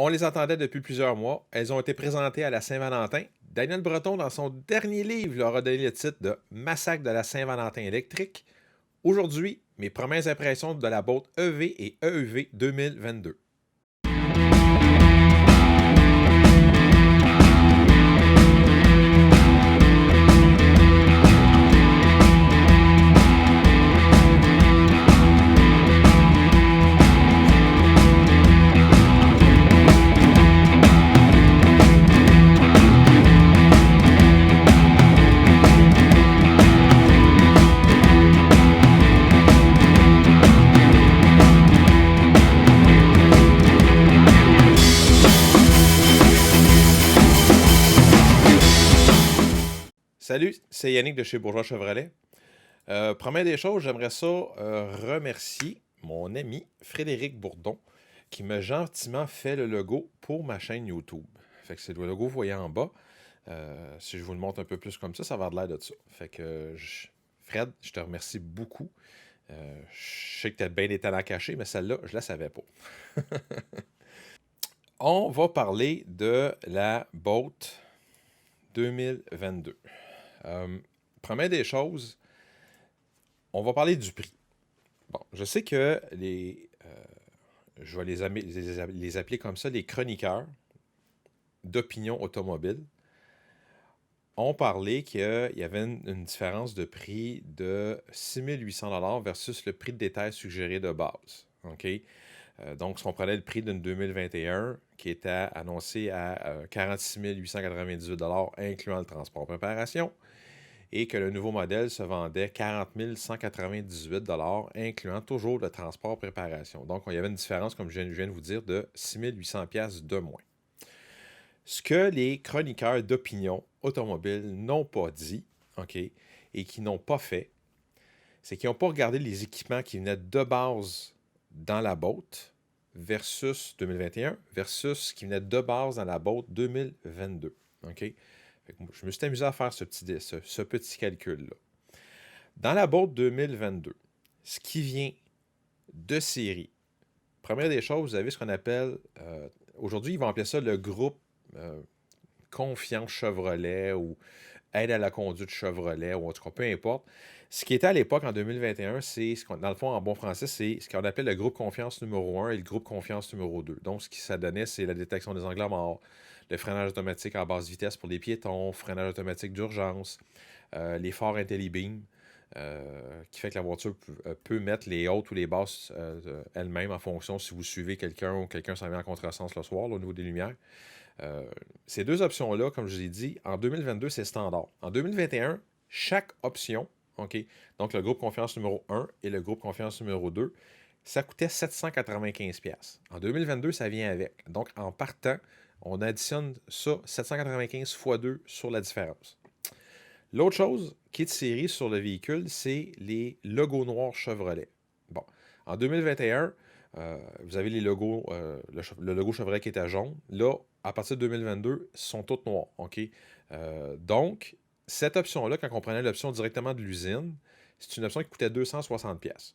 On les attendait depuis plusieurs mois. Elles ont été présentées à la Saint-Valentin. Daniel Breton, dans son dernier livre, leur a donné le titre de Massacre de la Saint-Valentin électrique. Aujourd'hui, mes premières impressions de la boîte EV et EEV 2022. Salut, c'est Yannick de chez Bourgeois Chevrolet. Première des choses, j'aimerais ça remercier mon ami Frédéric Bourdon qui m'a gentiment fait le logo pour ma chaîne YouTube. Fait que c'est le logo, vous voyez en bas. Si je vous le montre un peu plus comme ça va avoir l'air de ça. Fait que, Fred, je te remercie beaucoup. Je sais que tu as bien des talents cachés, mais celle-là, je la savais pas. On va parler de la Boat 2022. Première des choses, on va parler du prix. Bon, je sais que je vais les appeler comme ça, les chroniqueurs d'opinion automobile ont parlé qu'il y avait une différence de prix de 6 800 $ versus le prix de détail suggéré de base. OK? Donc, si on prenait le prix d'une 2021 qui était annoncé à 46 898 $ incluant le transport préparation, et que le nouveau modèle se vendait 40 198 $ incluant toujours le transport préparation. Donc, il y avait une différence, comme je viens de vous dire, de 6 800 $ de moins. Ce que les chroniqueurs d'opinion automobile n'ont pas dit, OK, et qui n'ont pas fait, c'est qu'ils n'ont pas regardé les équipements qui venaient de base dans la boîte versus 2021 versus ce qui venait de base dans la boîte 2022. OK? Je me suis amusé à faire ce petit calcul-là. Dans la boîte 2022, ce qui vient de série, première des choses, vous avez ce qu'on appelle, aujourd'hui, ils vont appeler ça le groupe Confiance Chevrolet ou Aide à la conduite Chevrolet, ou en tout cas, peu importe. Ce qui était à l'époque, en 2021, c'est, dans le fond, en bon français, c'est ce qu'on appelle le groupe Confiance numéro 1 et le groupe Confiance numéro 2. Donc, ce qui ça donnait, c'est la détection des angles morts, le freinage automatique à basse vitesse pour les piétons, freinage automatique d'urgence, les phares IntelliBeam, qui fait que la voiture peut mettre les hautes ou les basses elle-même en fonction si vous suivez quelqu'un ou quelqu'un s'en vient en contresens le soir, là, au niveau des lumières. Ces deux options-là, comme je vous ai dit, en 2022, c'est standard. En 2021, chaque option, OK, donc le groupe Confiance numéro 1 et le groupe Confiance numéro 2, ça coûtait 795$. En 2022, ça vient avec. Donc, en partant, on additionne ça, 795 x 2 sur la différence. L'autre chose qui est de série sur le véhicule, c'est les logos noirs Chevrolet. Bon, en 2021, vous avez les logos, le logo Chevrolet qui était jaune. Là, à partir de 2022, ils sont tous noirs. OK? Donc, cette option-là, quand on prenait l'option directement de l'usine, c'est une option qui coûtait 260$.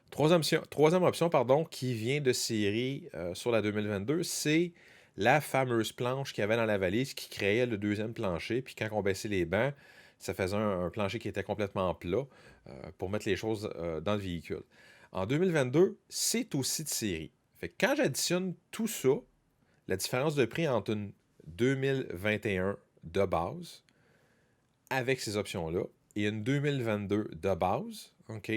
Troisième option, qui vient de série sur la 2022, c'est la fameuse planche qu'il y avait dans la valise qui créait le deuxième plancher. Puis quand on baissait les bancs, ça faisait un plancher qui était complètement plat pour mettre les choses dans le véhicule. En 2022, c'est aussi de série. Fait que quand j'additionne tout ça, la différence de prix entre une 2021 de base avec ces options-là et une 2022 de base, OK,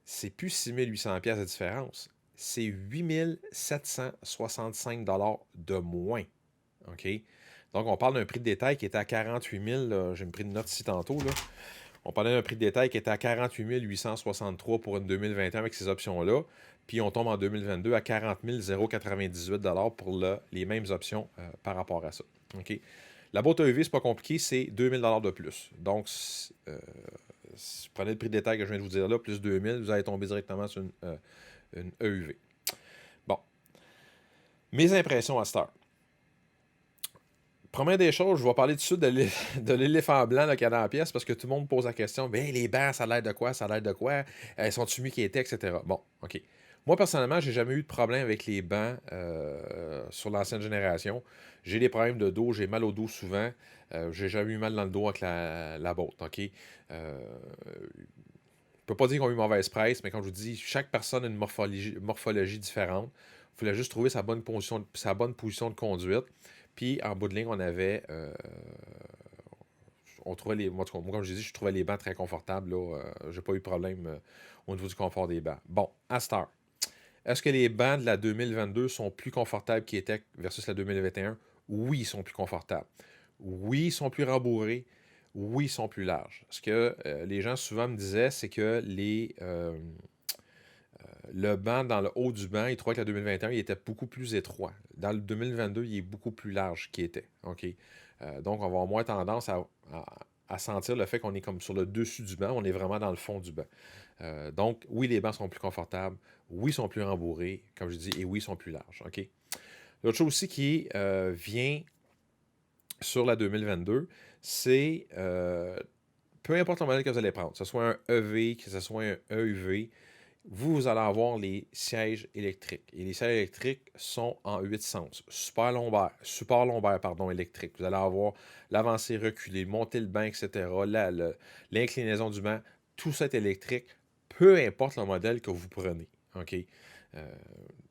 c'est plus 6 800$ de différence. C'est 8 765$ de moins. OK? Donc, on parle d'un prix de détail qui était à 48 000. J'ai pris une note ici tantôt. Là. On parlait d'un prix de détail qui était à 48 863 pour une 2021 avec ces options-là. Puis, on tombe en 2022 à 40 098$ pour les mêmes options par rapport à ça. OK? La boîte EV, c'est pas compliqué, c'est 2000$ de plus. Donc, si vous prenez le prix de détail que je viens de vous dire là, plus 2000, vous allez tomber directement sur une EUV. Bon. Mes impressions à cette heure. Première des choses, je vais parler tout de suite de l'éléphant blanc qu'il y a dans la pièce parce que tout le monde me pose la question, ben les bancs, ça a l'air de quoi? Ça a l'air de quoi? Sont-ils mieux qu'ils étaient, etc. Bon, OK. Moi, personnellement, j'ai jamais eu de problème avec les bancs sur l'ancienne génération. J'ai des problèmes de dos, j'ai mal au dos souvent. J'ai jamais eu mal dans le dos avec la botte, OK? Je peux pas dire qu'on a eu mauvaise presse, mais comme je vous dis, chaque personne a une morphologie différente. Il fallait juste trouver sa bonne position de conduite. Puis, en bout de ligne, on trouvait les. Moi, comme je dis, je trouvais les bancs très confortables. Là, j'ai pas eu de problème au niveau du confort des bancs. Bon, à cette heure, est-ce que les bancs de la 2022 sont plus confortables qu'ils étaient versus la 2021? Oui, ils sont plus confortables. Oui, ils sont plus rembourrés. Oui, ils sont plus larges. Ce que les gens souvent me disaient, c'est que le banc dans le haut du banc, ils trouvaient que la 2021, il était beaucoup plus étroit. Dans le 2022, il est beaucoup plus large qu'il était. OK? Donc, on va avoir moins tendance à sentir le fait qu'on est comme sur le dessus du banc, on est vraiment dans le fond du banc. Donc, oui, les bancs sont plus confortables, oui, ils sont plus rembourrés, comme je dis, et oui, ils sont plus larges. OK? L'autre chose aussi qui vient sur la 2022, c'est peu importe le modèle que vous allez prendre, que ce soit un EV, que ce soit un EUV, vous allez avoir les sièges électriques. Et les sièges électriques sont en 8 sens. Support lombaire, pardon, électrique. Vous allez avoir l'avancée reculée, monter le banc, etc. L'inclinaison du banc, tout ça est électrique, peu importe le modèle que vous prenez. OK? Euh,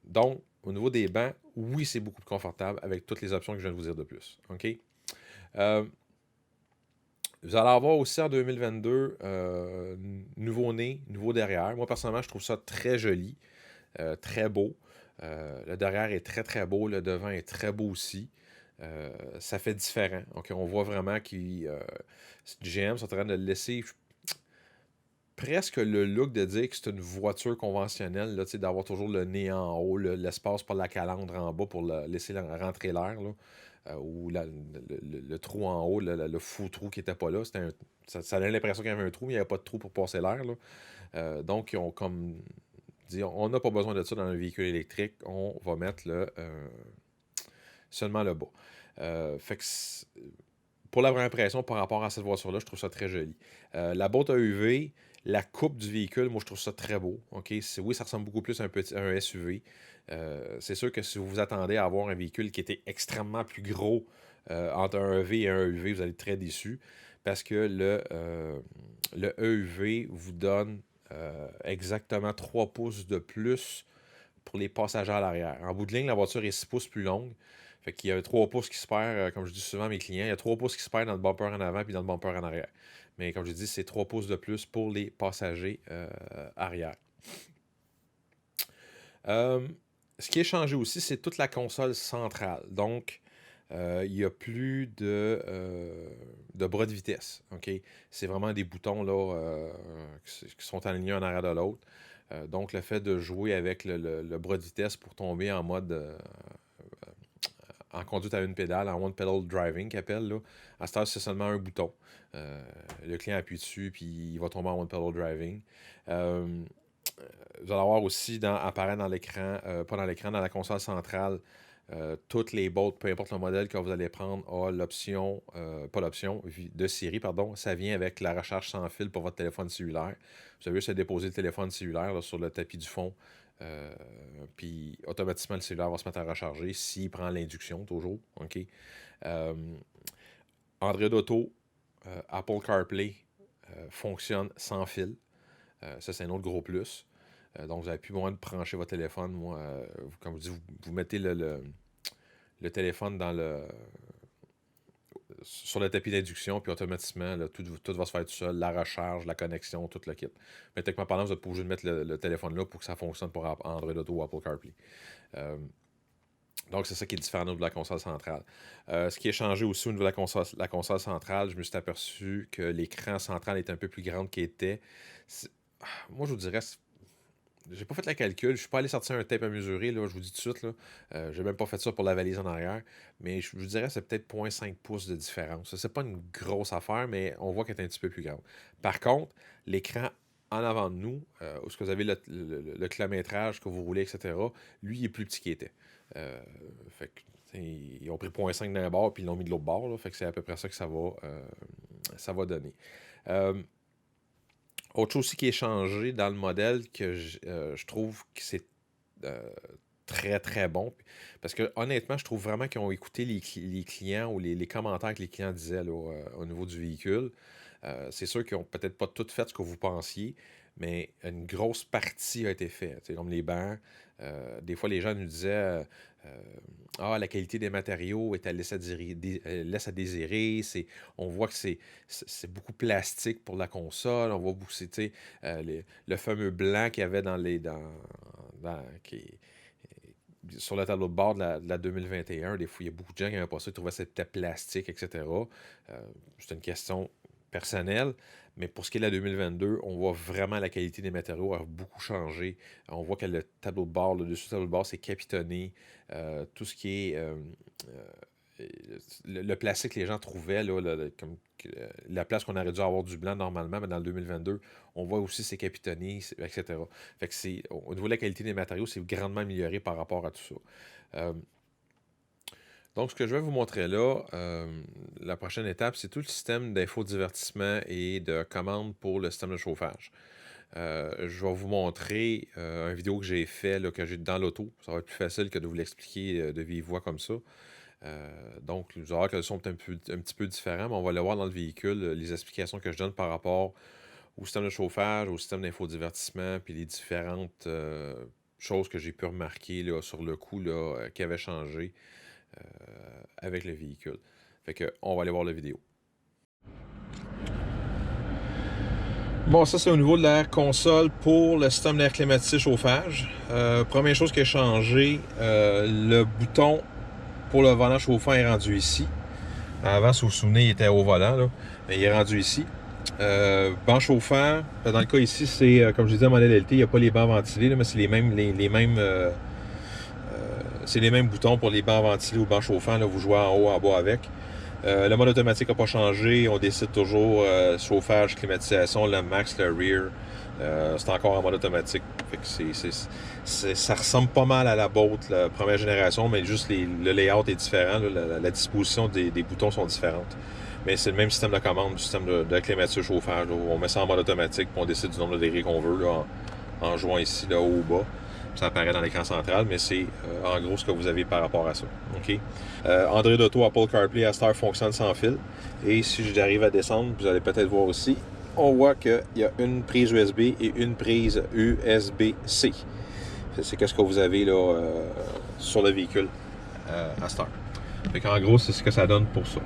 donc, au niveau des bancs, oui, c'est beaucoup plus confortable avec toutes les options que je viens de vous dire de plus. OK? Euh, Vous allez avoir aussi en 2022 nouveau nez, nouveau derrière. Moi, personnellement, je trouve ça très joli, très beau. Le derrière est très, très beau. Le devant est très beau aussi. Ça fait différent. Donc, on voit vraiment que GM sont en train de laisser presque le look de dire que c'est une voiture conventionnelle, là, d'avoir toujours le nez en haut, l'espace pour la calandre en bas pour laisser rentrer l'air, là, ou le trou en haut, le faux trou qui n'était pas là. Ça donnait l'impression qu'il y avait un trou, mais il n'y avait pas de trou pour passer l'air. Là. Donc, ils ont comme dit, on n'a pas besoin de ça dans un véhicule électrique, on va mettre seulement le bas. Fait que pour la vraie impression par rapport à cette voiture-là, je trouve ça très joli. La boîte AUV, la coupe du véhicule, moi je trouve ça très beau. Ok, oui, ça ressemble beaucoup plus à un SUV. C'est sûr que si vous vous attendez à avoir un véhicule qui était extrêmement plus gros entre un EV et un EUV, vous allez être très déçu parce que le EUV vous donne exactement 3 pouces de plus pour les passagers à l'arrière. En bout de ligne, la voiture est 6 pouces plus longue. Fait qu'il y a 3 pouces qui se perd, comme je dis souvent à mes clients, il y a 3 pouces qui se perdent dans le bumper en avant puis dans le bumper en arrière. Mais comme je dis, c'est 3 pouces de plus pour les passagers arrière. Euh, Ce qui est changé aussi, c'est toute la console centrale. Donc, il n'y a plus de bras de vitesse. OK? C'est vraiment des boutons là, qui sont alignés en arrière de l'autre. Donc, le fait de jouer avec le bras de vitesse pour tomber en mode en conduite à une pédale, en one pedal driving qu'il appelle, là, à ce stade, c'est seulement un bouton. Le client appuie dessus, puis il va tomber en one pedal driving. Euh, Vous allez avoir aussi apparaître dans l'écran, pas dans l'écran, dans la console centrale, toutes les bottes, peu importe le modèle que vous allez prendre, a l'option, pas l'option, de série, pardon, ça vient avec la recharge sans fil pour votre téléphone cellulaire. Vous avez juste à déposer le téléphone cellulaire là, sur le tapis du fond, puis automatiquement le cellulaire va se mettre à recharger s'il prend l'induction, toujours. OK? Euh, Android Auto, Apple CarPlay fonctionne sans fil. Ça, c'est un autre gros plus. Donc, vous n'avez plus besoin de brancher votre téléphone. Moi, comme je dis, vous mettez le téléphone sur le tapis d'induction, puis automatiquement, là, tout va se faire tout seul. La recharge, la connexion, tout le kit. Mais techniquement parlant, vous n'êtes pas obligé de mettre le téléphone là pour que ça fonctionne pour Android Auto ou Apple CarPlay. Euh, donc, c'est ça qui est différent au niveau de la console centrale. Ce qui est changé aussi au niveau de la console centrale, je me suis aperçu que l'écran central est un peu plus grand qu'il était. Moi, je vous dirais, j'ai pas fait la calcul, je suis pas allé sortir un tape à mesurer, là, je vous dis tout de suite, là. J'ai même pas fait ça pour la valise en arrière, mais je vous dirais que c'est peut-être 0,5 pouces de différence. C'est pas une grosse affaire, mais on voit qu'elle est un petit peu plus grande. Par contre, l'écran en avant de nous, où ce que vous avez le kilométrage que vous roulez, etc., lui, il est plus petit qu'il était. Fait que, ils ont pris 0,5 d'un bord puis ils l'ont mis de l'autre bord, là, fait que c'est à peu près ça que ça va donner. Autre chose aussi qui est changé dans le modèle que je trouve que c'est très, très bon. Parce que honnêtement, je trouve vraiment qu'ils ont écouté les clients ou les commentaires que les clients disaient là, au niveau du véhicule. C'est sûr qu'ils n'ont peut-être pas tout fait ce que vous pensiez, mais une grosse partie a été faite. Comme les bancs, des fois les gens nous disaient ah, la qualité des matériaux est à laisse à désirer. On voit que c'est beaucoup plastique pour la console. On voit beaucoup, le fameux blanc qu'il y avait sur le tableau de bord de la 2021. Des fois, il y a beaucoup de gens qui n'avaient pas ça, ils trouvaient que c'était plastique, etc. C'est une question personnelle. Mais pour ce qui est de la 2022, on voit vraiment la qualité des matériaux a beaucoup changé. On voit que le tableau de bord, le dessus du tableau de bord, c'est capitonné. Tout ce qui est le plastique que les gens trouvaient, là, comme la place qu'on aurait dû avoir du blanc normalement, mais dans le 2022, on voit aussi c'est capitonné, etc. Fait que au niveau de la qualité des matériaux, c'est grandement amélioré par rapport à tout ça. Donc, ce que je vais vous montrer là, la prochaine étape, c'est tout le système d'infodivertissement et de commande pour le système de chauffage. Je vais vous montrer une vidéo que j'ai fait, là, que j'ai dans l'auto. Ça va être plus facile que de vous l'expliquer de vive voix comme ça. Donc, vous allez voir que le son est un petit peu différent, mais on va le voir dans le véhicule, les explications que je donne par rapport au système de chauffage, au système d'infodivertissement, puis les différentes choses que j'ai pu remarquer là, sur le coup là, qui avaient changé avec le véhicule. Fait que, on va aller voir la vidéo. Bon, ça c'est au niveau de la console pour le système d'air climatisé chauffage. Première chose qui a changé, le bouton pour le volant chauffant est rendu ici. Avant, si vous vous souvenez, il était au volant, là, mais il est rendu ici. Banc chauffant, dans le cas ici, c'est comme je disais, modèle LT, il n'y a pas les bancs ventilés, là, mais c'est les mêmes boutons pour les bancs ventilés ou bancs chauffants. Là, vous jouez en haut, en bas avec. Le mode automatique n'a pas changé. On décide toujours chauffage, climatisation, le max, le rear. C'est encore en mode automatique. Fait que ça ressemble pas mal à la Bolt, la première génération, mais juste le layout est différent. Là, la disposition des boutons sont différentes. Mais c'est le même système de commande du système de climatisation chauffage. Là, on met ça en mode automatique et on décide du nombre de degrés qu'on veut là, en jouant ici, là, haut ou bas. Ça apparaît dans l'écran central, mais c'est en gros ce que vous avez par rapport à ça. OK? Android Auto, Apple CarPlay, Star fonctionne sans fil. Et si j'arrive à descendre, vous allez peut-être voir aussi, on voit qu'il y a une prise USB et une prise USB-C. C'est ce que vous avez là sur le véhicule à Star. Fait qu'en gros, c'est ce que ça donne pour ça.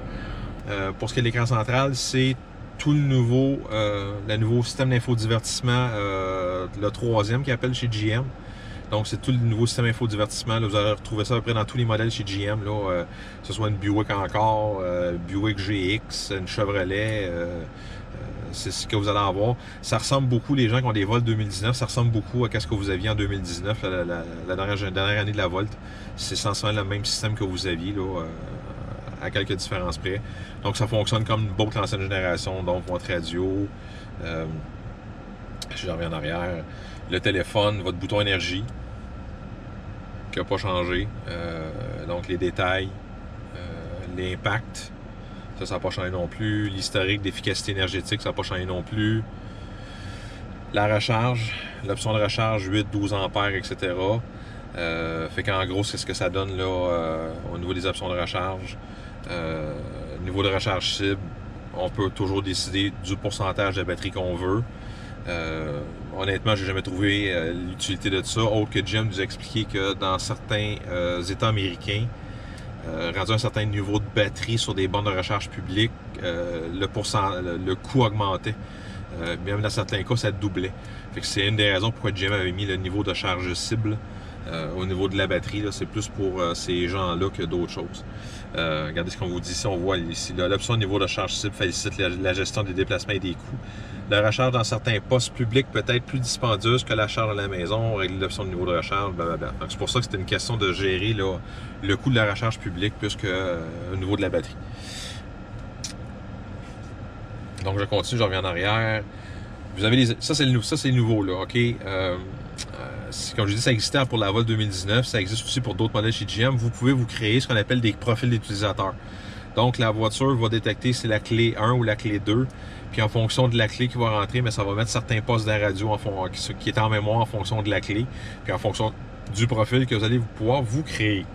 Pour ce qui est de l'écran central, c'est tout le nouveau système d'infodivertissement, le troisième qu'ils appellent chez GM. Donc, c'est tout le nouveau système infodivertissement. Là, vous allez retrouver ça à peu près dans tous les modèles chez GM. Là, que ce soit une Buick encore, Buick GX, une Chevrolet. C'est ce que vous allez avoir. Ça ressemble beaucoup, les gens qui ont des Volt 2019, ça ressemble beaucoup à ce que vous aviez en 2019, la dernière année de la Volt. C'est essentiellement le même système que vous aviez, là, à quelques différences près. Donc, ça fonctionne comme une Bolt l'ancienne génération. Donc, votre radio, je reviens en arrière, le téléphone, votre bouton énergie, qui n'a pas changé. Donc, les détails, l'impact, ça n'a pas changé non plus. L'historique d'efficacité énergétique, ça n'a pas changé non plus. La recharge, l'option de recharge 8, 12 ampères, etc. Fait qu'en gros, c'est ce que ça donne là au niveau des options de recharge. Niveau de recharge cible, on peut toujours décider du pourcentage de batterie qu'on veut. Honnêtement, j'ai jamais trouvé l'utilité de ça, autre que Jim nous a expliqué que dans certains États américains, rendu à un certain niveau de batterie sur des bornes de recharge publiques, le coût augmentait. Même dans certains cas, ça doublait. Fait que c'est une des raisons pourquoi Jim avait mis le niveau de charge cible au niveau de la batterie. C'est plus pour ces gens-là que d'autres choses. Regardez ce qu'on vous dit ici. On voit ici l'option de niveau de charge cible facilite la gestion des déplacements et des coûts. La recharge dans certains postes publics peut être plus dispendieuse que la charge à la maison. Régler l'option de niveau de recharge, blablabla. Donc c'est pour ça que c'était une question de gérer là, le coût de la recharge publique plus que au niveau de la batterie. Donc je continue, je reviens en arrière. Vous avez ça c'est le nouveau là, OK? Comme je dis, ça existait pour la Volt 2019, ça existe aussi pour d'autres modèles chez GM. Vous pouvez vous créer ce qu'on appelle des profils d'utilisateurs. Donc la voiture va détecter si c'est la clé 1 ou la clé 2. Puis en fonction de la clé qui va rentrer, mais ça va mettre certains postes de la radio qui est en mémoire en fonction de la clé. Puis en fonction du profil que vous allez pouvoir vous créer.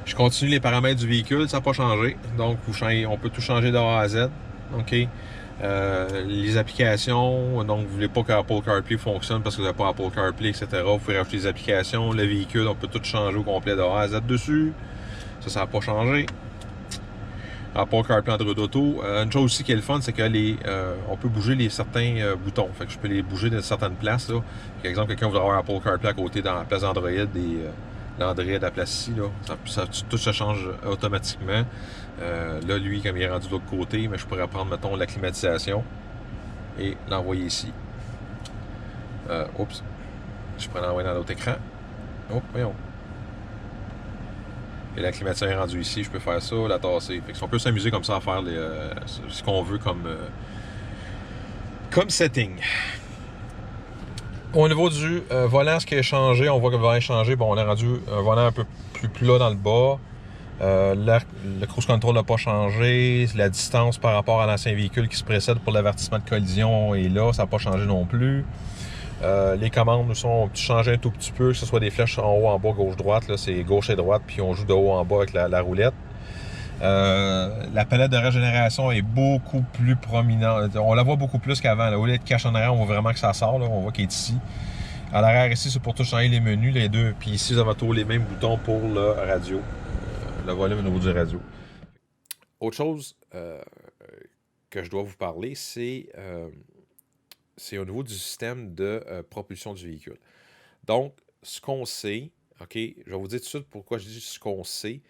Je continue les paramètres du véhicule, ça n'a pas changé. Donc, on peut tout changer de A à Z. OK? Les applications, donc vous ne voulez pas qu'Apple CarPlay fonctionne parce que vous n'avez pas Apple CarPlay, etc. Vous pouvez rajouter les applications, le véhicule, on peut tout changer au complet de A à Z dessus. Ça n'a pas changé. Apple CarPlay, Android Auto. Une chose aussi qui est le fun, c'est que on peut bouger certains boutons. Fait que je peux les bouger dans certaines places. Là. Par exemple, quelqu'un voudrait avoir Apple CarPlay à côté dans la place d'Android et l'Android à la place ici. Là. Tout se change automatiquement. Là, lui, comme il est rendu de l'autre côté, mais je pourrais prendre, mettons, la climatisation et l'envoyer ici. Oups. Je pourrais l'envoyer dans l'autre écran. Oh, voyons. Et la climatisation est rendue ici, je peux faire ça, la tasser. Fait qu'on peut s'amuser comme ça à faire ce qu'on veut comme setting. Au niveau du volant, ce qui a changé, on voit que le volant a changé. Bon, on a rendu un volant un peu plus plat dans le bas. Le cruise control n'a pas changé. La distance par rapport à l'ancien véhicule qui se précède pour l'avertissement de collision est là. Ça n'a pas changé non plus. Les commandes nous sont changées un tout petit peu, que ce soit des flèches en haut, en bas, gauche, droite. Là, c'est gauche et droite, puis on joue de haut en bas avec la roulette. La palette de régénération est beaucoup plus prominente. On la voit beaucoup plus qu'avant. Au lieu d'être cache en arrière, on voit vraiment que ça sort. Là. On voit qu'il est ici. À l'arrière, ici, c'est pour tout changer les menus, les deux. Puis ici, vous avez toujours les mêmes boutons pour le radio. Le volume au niveau du radio. Autre chose que je dois vous parler, c'est au niveau du système de propulsion du véhicule. Donc, ce qu'on sait, OK, je vais vous dire tout de suite pourquoi je dis ce qu'on sait.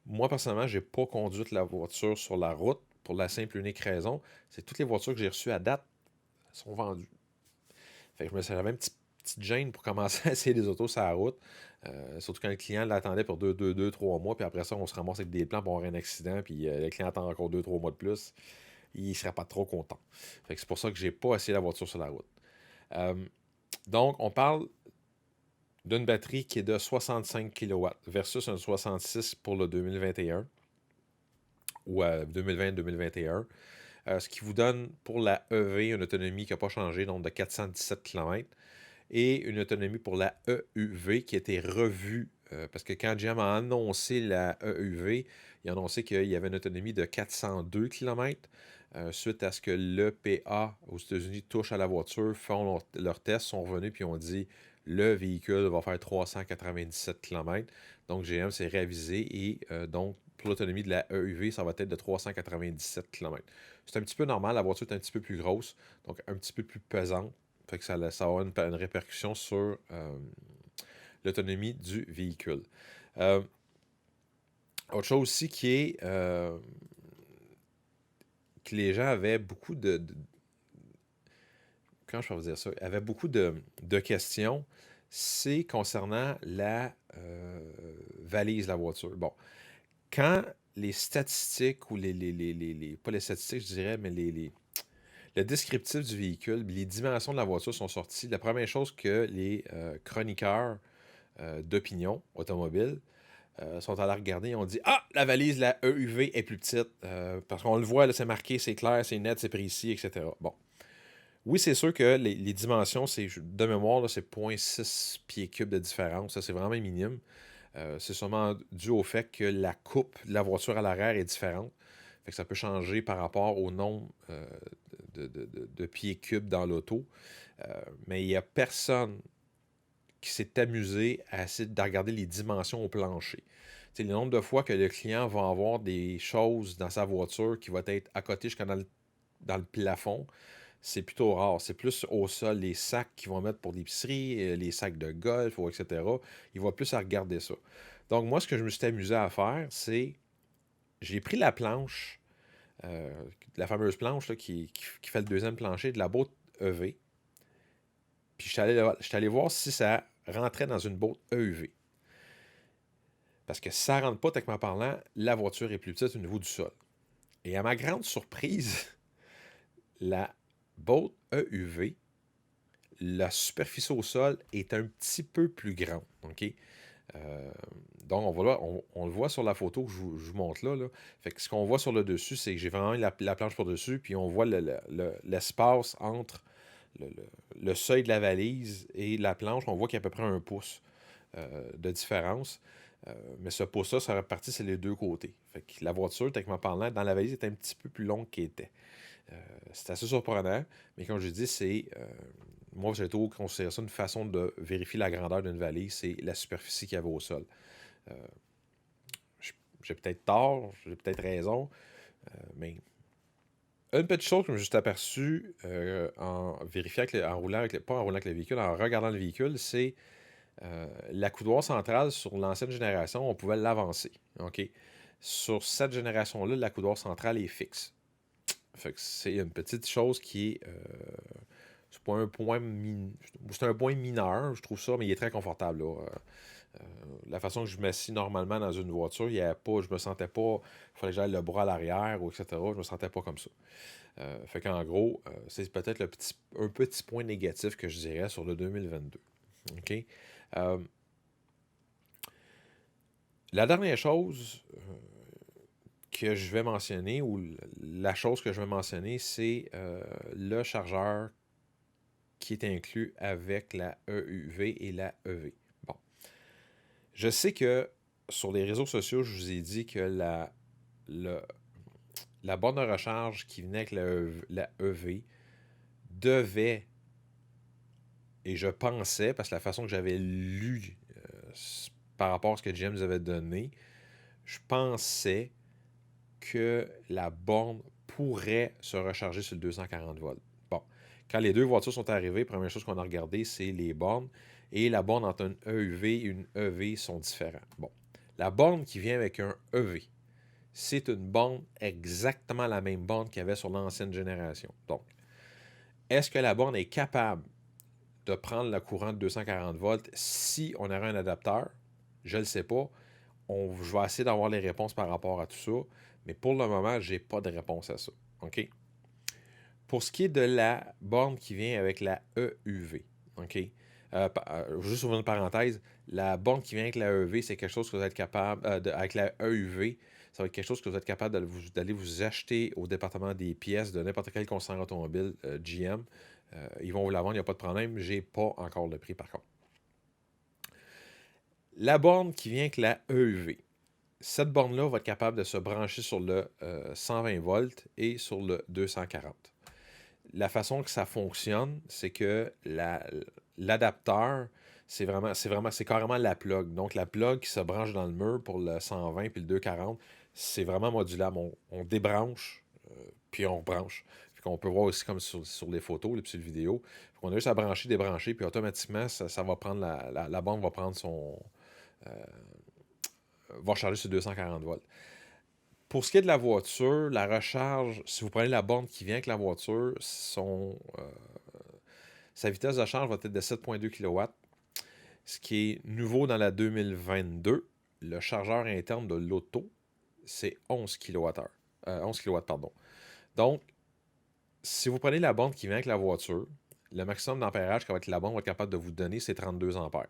Moi, personnellement, je n'ai pas conduit la voiture sur la route pour la simple et unique raison, c'est que toutes les voitures que j'ai reçues à date sont vendues. Fait que j'avais une petite gêne pour commencer à essayer des autos sur la route. Surtout quand le client l'attendait pour 2-3 mois, puis après ça, on se ramasse avec des plans pour avoir un accident, puis le client attend encore 2-3 mois de plus. Il ne serait pas trop content. Fait que c'est pour ça que j'ai pas essayé la voiture sur la route. Donc, on parle d'une batterie qui est de 65 kW versus un 66 pour le 2021 ou 2020-2021. Ce qui vous donne pour la EV une autonomie qui n'a pas changé, donc de 417 km, et une autonomie pour la EUV qui a été revue, parce que quand GM a annoncé la EUV, il a annoncé qu'il y avait une autonomie de 402 km. Suite à ce que l'EPA aux États-Unis touche à la voiture, font leurs tests, sont revenus puis ont dit le véhicule va faire 397 km. Donc GM s'est réavisé et donc pour l'autonomie de la EUV, ça va être de 397 km. C'est un petit peu normal, la voiture est un petit peu plus grosse, donc un petit peu plus pesante. Fait que ça va avoir une répercussion sur l'autonomie du véhicule. Autre chose aussi qui est que les gens avaient beaucoup comment je peux vous dire ça? Avaient beaucoup de questions, c'est concernant la valise de la voiture. Bon, quand les statistiques ou pas les statistiques, je dirais, mais le descriptif du véhicule, les dimensions de la voiture sont sorties, la première chose que les chroniqueurs d'opinion automobile sont allés regarder et ont dit « Ah, la valise, la EUV est plus petite. Parce qu'on le voit, là, c'est marqué, c'est clair, c'est net, c'est précis, etc. » Bon. Oui, c'est sûr que les dimensions, de mémoire, là, c'est 0,6 pieds cubes de différence. Ça, c'est vraiment minime. C'est sûrement dû au fait que la coupe de la voiture à l'arrière est différente. Fait que ça peut changer par rapport au nombre de pieds cubes dans l'auto. Mais il n'y a personne qui s'est amusé à essayer de regarder les dimensions au plancher. T'sais, le nombre de fois que le client va avoir des choses dans sa voiture qui vont être à côté jusqu'à dans le plafond, c'est plutôt rare. C'est plus au sol, les sacs qu'ils vont mettre pour l'épicerie, les sacs de golf, etc. Il va plus à regarder ça. Donc, moi, ce que je me suis amusé à faire, c'est j'ai pris la planche, la fameuse planche là, qui fait le deuxième plancher de la boîte EV. Puis, je suis allé voir si ça rentrait dans une boîte EUV. Parce que si ça ne rentre pas, techniquement parlant, la voiture est plus petite au niveau du sol. Et à ma grande surprise, la boîte EUV, la superficie au sol est un petit peu plus grande. OK? Donc, on le voit sur la photo que je vous montre là. Fait que ce qu'on voit sur le dessus, c'est que j'ai vraiment la planche par dessus, puis on voit l'espace entre le seuil de la valise et la planche, on voit qu'il y a à peu près 1 pouce de différence. Mais ce pouce-là, ça répartit sur les deux côtés. Fait que la voiture, techniquement parlant, dans la valise, est un petit peu plus longue qu'elle était. C'est assez surprenant, mais comme je dis, moi, j'ai toujours considéré ça une façon de vérifier la grandeur d'une valise, c'est la superficie qu'il y avait au sol. Euh, j'ai peut-être tort, j'ai peut-être raison, mais une petite chose que je me suis juste aperçu en vérifiant, en roulant pas en roulant avec le véhicule, en regardant le véhicule, c'est la coudoir centrale sur l'ancienne génération, on pouvait l'avancer. OK? Sur cette génération-là, la coudoir centrale est fixe. Fait que c'est une petite chose qui est. C'est pas un point c'est un point mineur, je trouve ça, mais il est très confortable. Là. La façon que je m'assis normalement dans une voiture, il y a pas, je me sentais pas. Il fallait que j'aille le bras à l'arrière, ou etc. Je me sentais pas comme ça. Fait qu'en gros, c'est peut-être un petit point négatif que je dirais sur le 2022. OK? La dernière chose que je vais mentionner, ou la chose que je vais mentionner, c'est le chargeur qui est inclus avec la EUV et la EV. Bon. Je sais que sur les réseaux sociaux, je vous ai dit que la borne de recharge qui venait avec la EV devait, et je pensais, parce que la façon que j'avais lu par rapport à ce que GM nous avait donné, je pensais que la borne pourrait se recharger sur le 240 volts. Bon, quand les deux voitures sont arrivées, la première chose qu'on a regardé, c'est les bornes. Et la borne entre un EUV et une EV sont différents. Bon, la borne qui vient avec un EV, c'est une borne exactement la même borne qu'il y avait sur l'ancienne génération. Donc, est-ce que la borne est capable de prendre le courant de 240 volts si on aurait un adapteur? Je ne le sais pas. Je vais essayer d'avoir les réponses par rapport à tout ça. Mais pour le moment, je n'ai pas de réponse à ça. OK? Pour ce qui est de la borne qui vient avec la EUV, OK? Juste ouvrir une parenthèse, la borne qui vient avec la EUV, c'est quelque chose que vous êtes capable, avec la EUV, ça va être quelque chose que vous êtes capable d'aller vous acheter au département des pièces de n'importe quel concessionnaire automobile GM. Ils vont vous la vendre, il n'y a pas de problème. Je n'ai pas encore le prix par contre. La borne qui vient avec la EUV, cette borne-là va être capable de se brancher sur le 120 volts et sur le 240. La façon que ça fonctionne, c'est que l'adapteur, c'est carrément la plug. Donc, la plug qui se branche dans le mur pour le 120 puis le 240, c'est vraiment modulable. On débranche, puis on rebranche. On peut voir aussi comme sur les photos, les petites vidéos. On a juste à brancher, débrancher, puis automatiquement, ça va prendre la borne va prendre va recharger sur 240 volts. Pour ce qui est de la voiture, la recharge, si vous prenez la borne qui vient avec la voiture, sa vitesse de charge va être de 7,2 kW. Ce qui est nouveau dans la 2022, le chargeur interne de l'auto, c'est 11 kWh. 11 kW, pardon. Donc, si vous prenez la borne qui vient avec la voiture, le maximum d'ampérage qu'avec la borne va être capable de vous donner, c'est 32 ampères.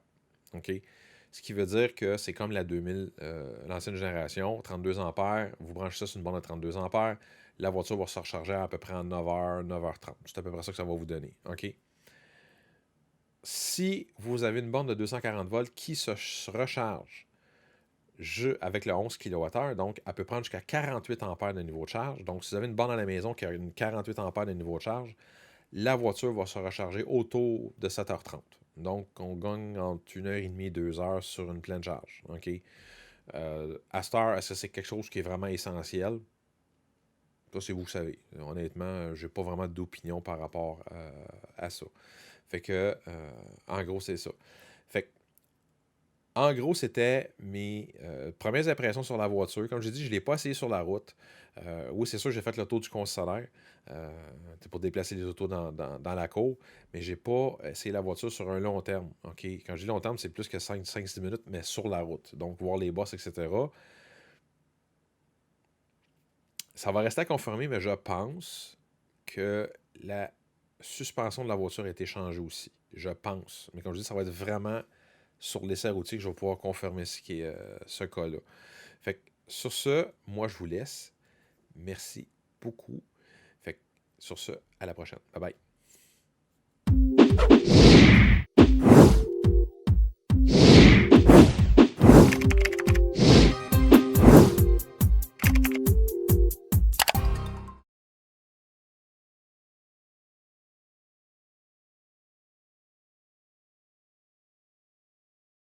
OK? Ce qui veut dire que c'est comme la 2000, l'ancienne génération, 32 ampères, vous branchez ça sur une borne de 32 ampères, la voiture va se recharger à peu près en 9h, 9h30. C'est à peu près ça que ça va vous donner. OK? Si vous avez une borne de 240 volts qui se recharge avec le 11 kWh, donc elle peut prendre jusqu'à 48 ampères de niveau de charge. Donc, si vous avez une borne à la maison qui a une 48 ampères de niveau de charge, la voiture va se recharger autour de 7h30. Donc, on gagne entre 1h30 et 2h sur une pleine charge. OK? À cette heure, est-ce que c'est quelque chose qui est vraiment essentiel? Ça, c'est vous savez. Honnêtement, je n'ai pas vraiment d'opinion par rapport à ça. Fait que, en gros, c'est ça. Fait que, en gros, c'était mes premières impressions sur la voiture. Comme j'ai dit, je ne l'ai pas essayé sur la route. Oui, c'est sûr, j'ai fait le tour du concessionnaire pour déplacer les autos dans la cour, mais j'ai pas essayé la voiture sur un long terme. OK? Quand je dis long terme, c'est plus que 5-6 minutes, mais sur la route. Donc, voir les bosses, etc. Ça va rester à confirmer, mais je pense que la suspension de la voiture a été changée aussi. Je pense. Mais comme je dis, ça va être vraiment sur l'essai routier que je vais pouvoir confirmer ce cas-là. Fait que sur ce, moi, je vous laisse. Merci beaucoup. Fait que sur ce, à la prochaine. Bye bye.